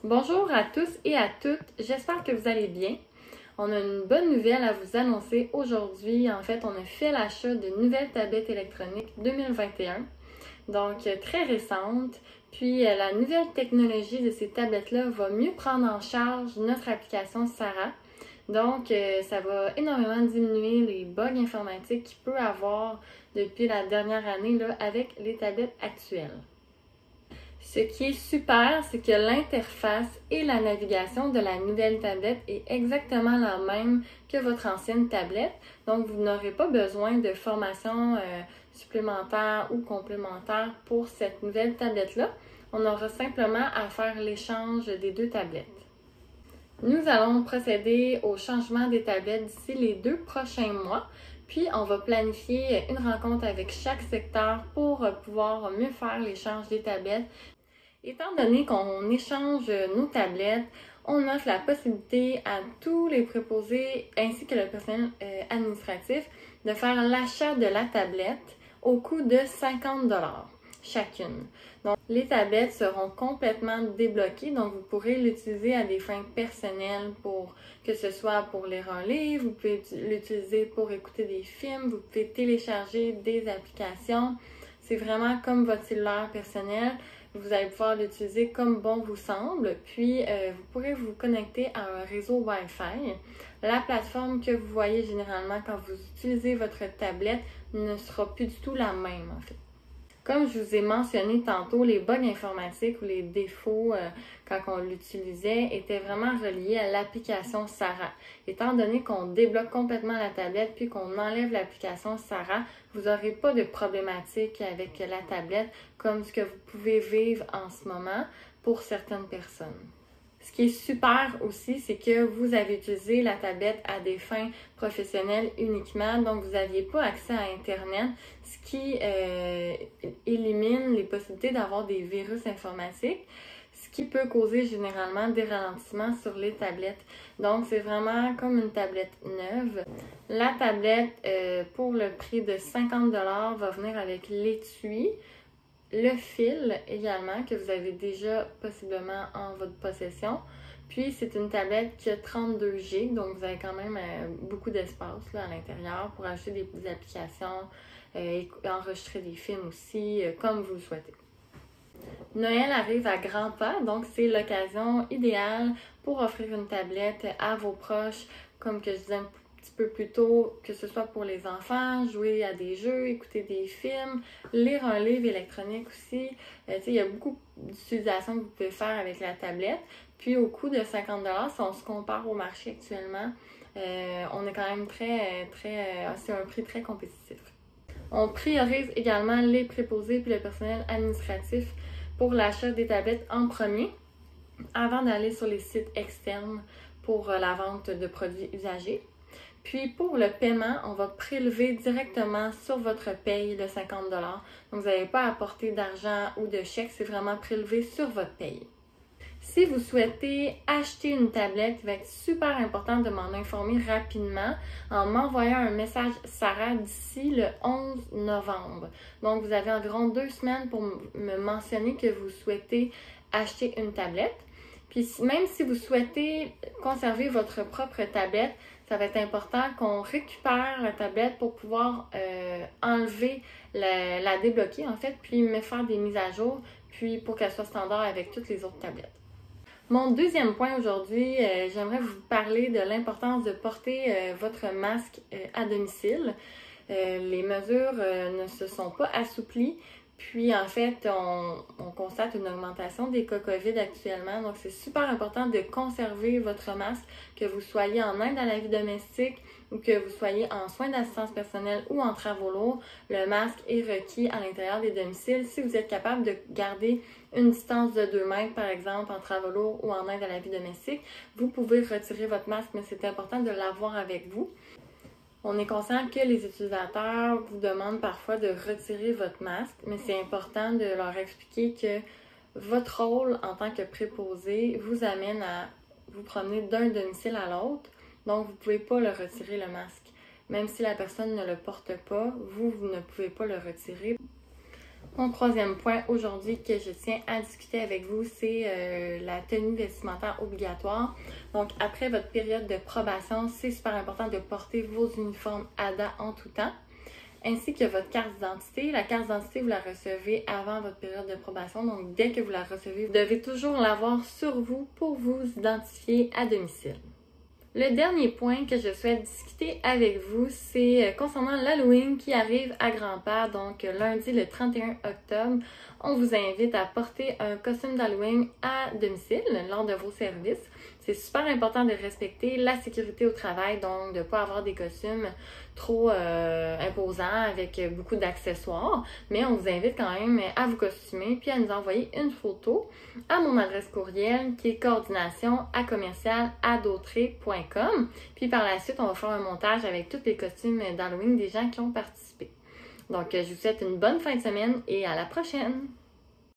Bonjour à tous et à toutes, j'espère que vous allez bien. On a une bonne nouvelle à vous annoncer aujourd'hui. En fait, on a fait l'achat d'une nouvelle tablette électronique 2021, donc très récente. Puis la nouvelle technologie de ces tablettes-là va mieux prendre en charge notre application Sarah. Donc, ça va énormément diminuer les bugs informatiques qu'il peut avoir depuis la dernière année là, avec les tablettes actuelles. Ce qui est super, c'est que l'interface et la navigation de la nouvelle tablette est exactement la même que votre ancienne tablette. Donc, vous n'aurez pas besoin de formation supplémentaire ou complémentaire pour cette nouvelle tablette-là. On aura simplement à faire l'échange des deux tablettes. Nous allons procéder au changement des tablettes d'ici les 2 prochains mois. Puis, on va planifier une rencontre avec chaque secteur pour pouvoir mieux faire l'échange des tablettes. Étant donné qu'on échange nos tablettes, on offre la possibilité à tous les préposés ainsi que le personnel administratif de faire l'achat de la tablette au coût de 50$ chacune. Donc, les tablettes seront complètement débloquées, donc vous pourrez l'utiliser à des fins personnelles que ce soit pour lire un livre, vous pouvez l'utiliser pour écouter des films, vous pouvez télécharger des applications. C'est vraiment comme votre cellulaire personnel. Vous allez pouvoir l'utiliser comme bon vous semble, puis vous pourrez vous connecter à un réseau Wi-Fi. La plateforme que vous voyez généralement quand vous utilisez votre tablette ne sera plus du tout la même en fait. Comme je vous ai mentionné tantôt, les bugs informatiques ou les défauts quand on l'utilisait étaient vraiment reliés à l'application Sarah. Étant donné qu'on débloque complètement la tablette puis qu'on enlève l'application Sarah, vous n'aurez pas de problématique avec la tablette comme ce que vous pouvez vivre en ce moment pour certaines personnes. Ce qui est super aussi, c'est que vous avez utilisé la tablette à des fins professionnelles uniquement, donc vous n'aviez pas accès à Internet, ce qui élimine les possibilités d'avoir des virus informatiques, ce qui peut causer généralement des ralentissements sur les tablettes. Donc, c'est vraiment comme une tablette neuve. La tablette, pour le prix de 50$, va venir avec l'étui, le fil également que vous avez déjà possiblement en votre possession. Puis c'est une tablette qui a 32 GB, donc vous avez quand même beaucoup d'espace à l'intérieur pour ajouter des applications, enregistrer des films aussi, comme vous le souhaitez. Noël arrive à grands pas, donc c'est l'occasion idéale pour offrir une tablette à vos proches, comme que je disais un petit peu plus tôt, que ce soit pour les enfants, jouer à des jeux, écouter des films, lire un livre électronique aussi. Il y a beaucoup d'utilisations que vous pouvez faire avec la tablette. Puis au coût de 50$, si on se compare au marché actuellement, on est quand même c'est un prix très compétitif. On priorise également les préposés puis le personnel administratif pour l'achat des tablettes en premier, avant d'aller sur les sites externes pour la vente de produits usagés. Puis pour le paiement, on va prélever directement sur votre paye le 50$. Donc vous n'avez pas à apporter d'argent ou de chèque, c'est vraiment prélevé sur votre paye. Si vous souhaitez acheter une tablette, il va être super important de m'en informer rapidement en m'envoyant un message Sarah d'ici le 11 novembre. Donc vous avez environ 2 semaines pour me mentionner que vous souhaitez acheter une tablette. Puis même si vous souhaitez conserver votre propre tablette, ça va être important qu'on récupère la tablette pour pouvoir enlever, la débloquer en fait, puis me faire des mises à jour, puis pour qu'elle soit standard avec toutes les autres tablettes. Mon deuxième point aujourd'hui, j'aimerais vous parler de l'importance de porter votre masque à domicile. Les mesures ne se sont pas assouplies. Puis, en fait, on constate une augmentation des cas COVID actuellement. Donc, c'est super important de conserver votre masque, que vous soyez en aide à la vie domestique ou que vous soyez en soins d'assistance personnelle ou en travaux lourds. Le masque est requis à l'intérieur des domiciles. Si vous êtes capable de garder une distance de 2 mètres, par exemple, en travaux lourds ou en aide à la vie domestique, vous pouvez retirer votre masque, mais c'est important de l'avoir avec vous. On est conscient que les utilisateurs vous demandent parfois de retirer votre masque, mais c'est important de leur expliquer que votre rôle en tant que préposé vous amène à vous promener d'un domicile à l'autre, donc vous ne pouvez pas le retirer le masque. Même si la personne ne le porte pas, vous ne pouvez pas le retirer. Mon troisième point aujourd'hui que je tiens à discuter avec vous, c'est la tenue vestimentaire obligatoire. Donc, après votre période de probation, c'est super important de porter vos uniformes ADA en tout temps, ainsi que votre carte d'identité. La carte d'identité, vous la recevez avant votre période de probation. Donc, dès que vous la recevez, vous devez toujours l'avoir sur vous pour vous identifier à domicile. Le dernier point que je souhaite discuter avec vous, c'est concernant l'Halloween qui arrive à grands-pas, donc lundi le 31 octobre. On vous invite à porter un costume d'Halloween à domicile lors de vos services. C'est super important de respecter la sécurité au travail, donc de ne pas avoir des costumes trop imposants avec beaucoup d'accessoires. Mais on vous invite quand même à vous costumer puis à nous envoyer une photo à mon adresse courriel qui est coordination@commercial-adautré.com. Puis par la suite, on va faire un montage avec tous les costumes d'Halloween des gens qui ont participé. Donc, je vous souhaite une bonne fin de semaine et à la prochaine!